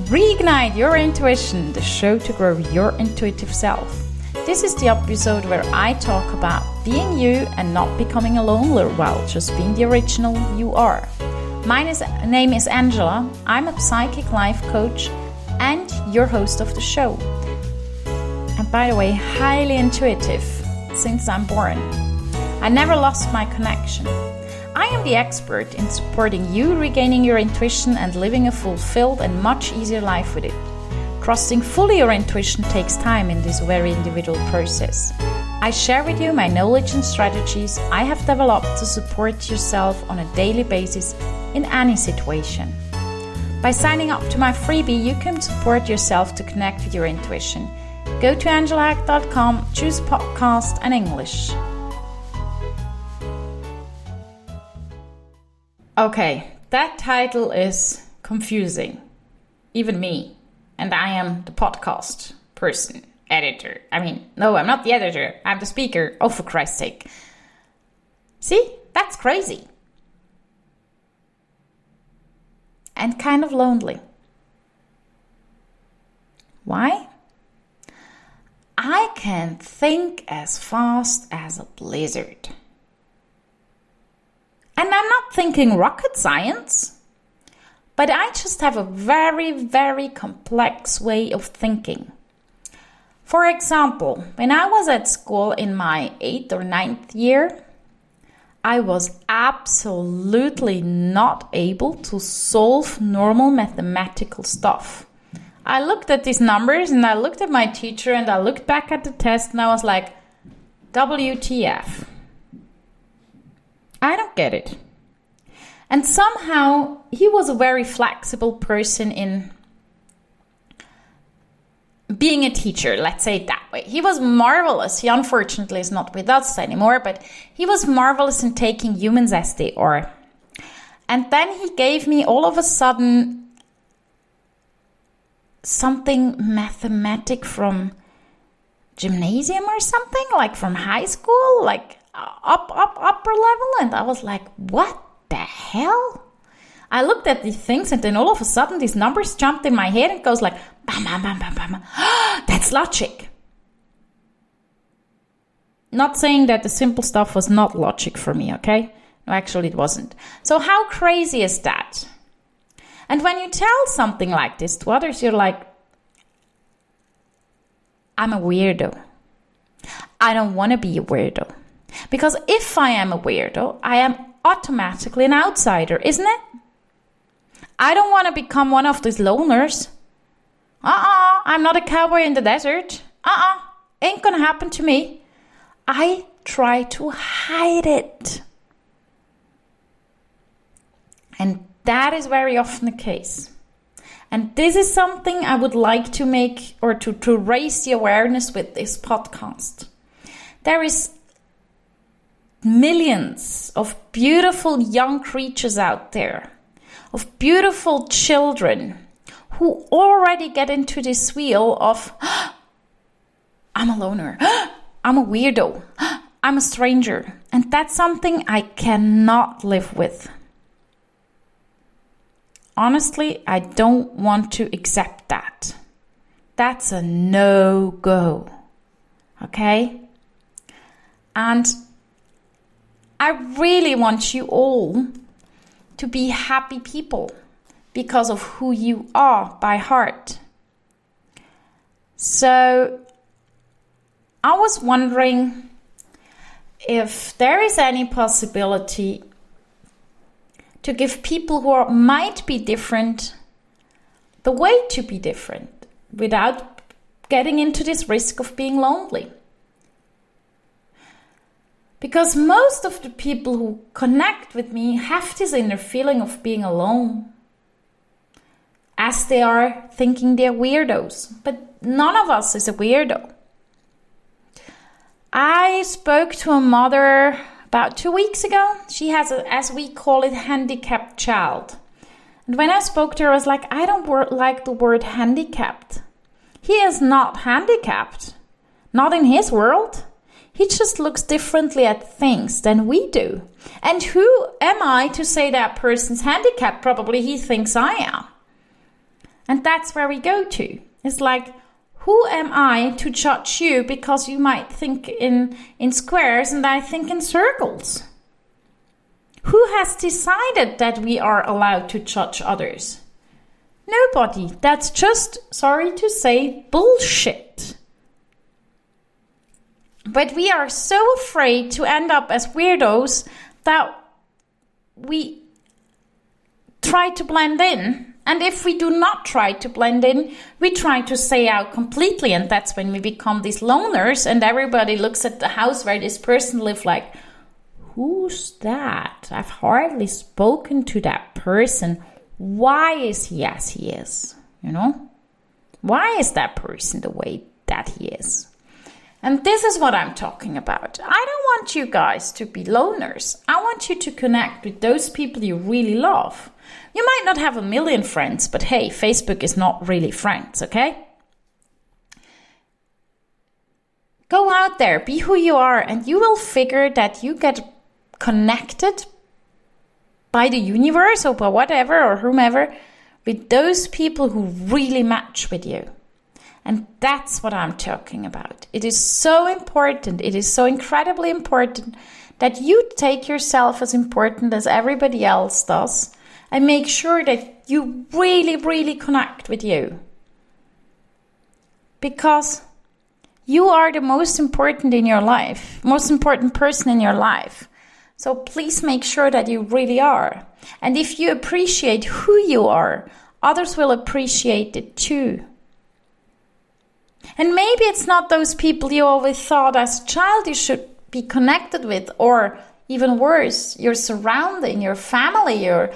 Reignite your intuition, the show to grow your intuitive self. This is the episode where I talk about being you and not becoming a loner while just being the original you are. My name is Angela. I'm a psychic life coach and your host of the show. And by the way, highly intuitive since I'm born. I never lost my connection. I am the expert in supporting you regaining your intuition and living a fulfilled and much easier life with it. Trusting fully your intuition takes time in this very individual process. I share with you my knowledge and strategies I have developed to support yourself on a daily basis in any situation. By signing up to my freebie, you can support yourself to connect with your intuition. Go to angelahack.com, choose podcast and English. Okay, that title is confusing. Even me. And I am the podcast person, editor. No, I'm not the editor. I'm the speaker. Oh, for Christ's sake. See? That's crazy. And kind of lonely. Why? I can think as fast as a blizzard. And I'm not thinking rocket science, but I just have a very, very complex way of thinking. For example, when I was at school in my 8th or 9th year, I was absolutely not able to solve normal mathematical stuff. I looked at these numbers and I looked at my teacher and I looked back at the test and I was like, WTF. I don't get it. And somehow he was a very flexible person in being a teacher, let's say it that way. He was marvelous. He unfortunately is not with us anymore, but he was marvelous in taking humans as they are. And then he gave me all of a sudden something mathematic from gymnasium or something, like from high school, like upper level, and I was like, what the hell? I looked at these things and then all of a sudden these numbers jumped in my head and goes like bam, bam, bam, bam, bam. That's logic. Not saying that the simple stuff was not logic for me, okay? No, actually it wasn't. So how crazy is that? And when you tell something like this to others, you're like, I'm a weirdo. I don't want to be a weirdo. Because if I am a weirdo, I am automatically an outsider, isn't it? I don't want to become one of these loners. I'm not a cowboy in the desert. Ain't gonna happen to me. I try to hide it. And that is very often the case. And this is something I would like to make or to raise the awareness with this podcast. There is millions of beautiful young creatures out there, of beautiful children who already get into this wheel of, I'm a loner, I'm a weirdo, I'm a stranger. And that's something I cannot live with. Honestly, I don't want to accept that. That's a no-go. Okay? And I really want you all to be happy people because of who you are by heart. So I was wondering if there is any possibility to give people who might be different the way to be different without getting into this risk of being lonely. Because most of the people who connect with me have this inner feeling of being alone, as they are thinking they're weirdos. But none of us is a weirdo. I spoke to a mother about 2 weeks ago. She has a, as we call it, handicapped child. And when I spoke to her, I was like, I don't like the word handicapped. He is not handicapped. Not in his world. He just looks differently at things than we do. And who am I to say that person's handicapped? Probably he thinks I am. And that's where we go to. It's like, who am I to judge you because you might think in squares and I think in circles? Who has decided that we are allowed to judge others? Nobody. That's just, sorry to say, bullshit. But we are so afraid to end up as weirdos that we try to blend in. And if we do not try to blend in, we try to stay out completely. And that's when we become these loners and everybody looks at the house where this person lives like, who's that? I've hardly spoken to that person. Why is he as he is? You know? Why is that person the way that he is? And this is what I'm talking about. I don't want you guys to be loners. I want you to connect with those people you really love. You might not have a million friends, but hey, Facebook is not really friends, okay? Go out there, be who you are, and you will figure that you get connected by the universe or by whatever or whomever with those people who really match with you. And that's what I'm talking about. It is so important. It is so incredibly important that you take yourself as important as everybody else does and make sure that you really, really connect with you. Because you are the most important in your life, most important person in your life. So please make sure that you really are. And if you appreciate who you are, others will appreciate it too. And maybe it's not those people you always thought as a child you should be connected with, or even worse, your surrounding, your family, your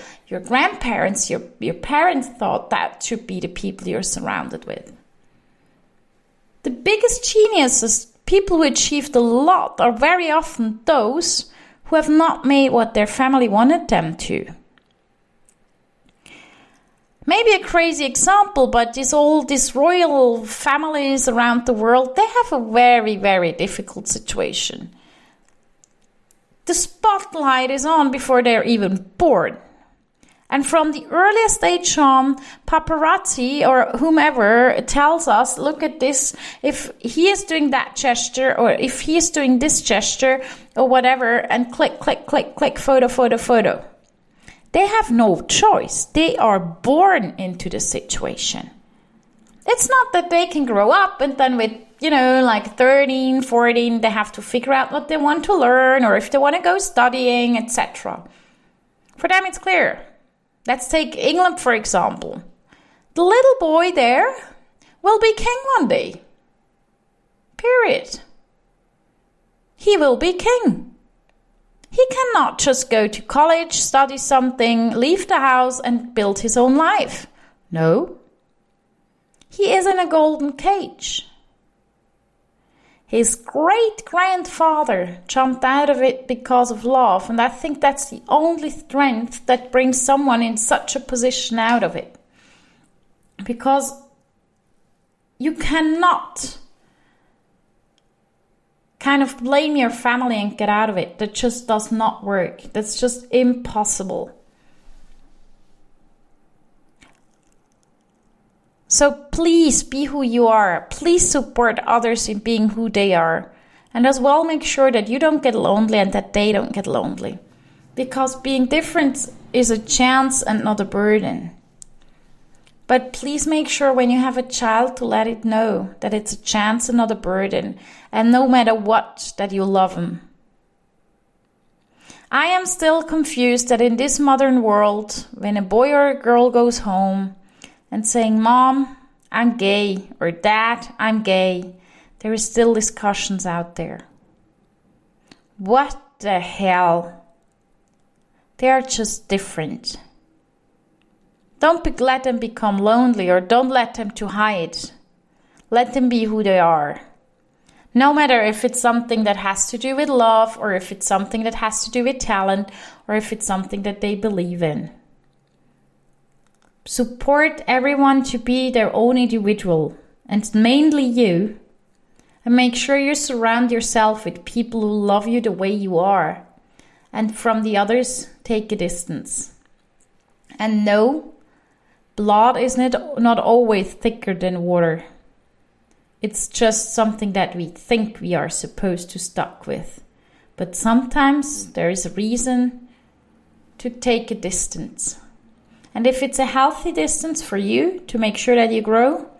grandparents, your parents thought that should be the people you're surrounded with. The biggest geniuses, people who achieved a lot, are very often those who have not made what their family wanted them to. Maybe a crazy example, but these royal families around the world, they have a very, very difficult situation. The spotlight is on before they're even born. And from the earliest age on, paparazzi or whomever tells us, look at this, if he is doing that gesture or if he is doing this gesture or whatever, and click, click, click, click, photo, photo, photo. They have no choice. They are born into the situation. It's not that they can grow up and then with, like 13, 14, they have to figure out what they want to learn or if they want to go studying, etc. For them, it's clear. Let's take England, for example. The little boy there will be king one day. Period. He will be king. He cannot just go to college, study something, leave the house and build his own life. No. He is in a golden cage. His great-grandfather jumped out of it because of love, and I think that's the only strength that brings someone in such a position out of it. Because you cannot kind of blame your family and get out of it. That just does not work. That's just impossible. So please be who you are. Please support others in being who they are. And as well make sure that you don't get lonely and that they don't get lonely. Because being different is a chance and not a burden. But please make sure when you have a child to let it know that it's a chance and not a burden. And no matter what, that you love them. I am still confused that in this modern world, when a boy or a girl goes home and saying, Mom, I'm gay, or Dad, I'm gay, there is still discussions out there. What the hell? They are just different. Don't let them become lonely or don't let them to hide. Let them be who they are. No matter if it's something that has to do with love or if it's something that has to do with talent or if it's something that they believe in. Support everyone to be their own individual and mainly you. And make sure you surround yourself with people who love you the way you are. And from the others, take a distance. And no, blood is not always thicker than water. It's just something that we think we are supposed to stuck with. But sometimes there is a reason to take a distance. And if it's a healthy distance for you to make sure that you grow,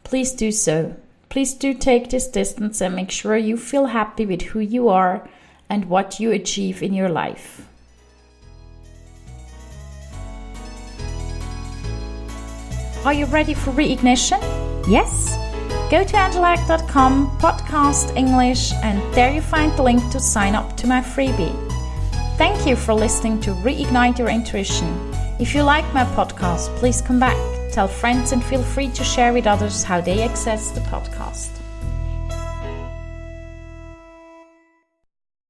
please do so. Please do take this distance and make sure you feel happy with who you are and what you achieve in your life. Are you ready for reignition? Yes? Go to angelack.com, podcast English, and there you find the link to sign up to my freebie. Thank you for listening to Reignite Your Intuition. If you like my podcast, please come back, tell friends, and feel free to share with others how they access the podcast.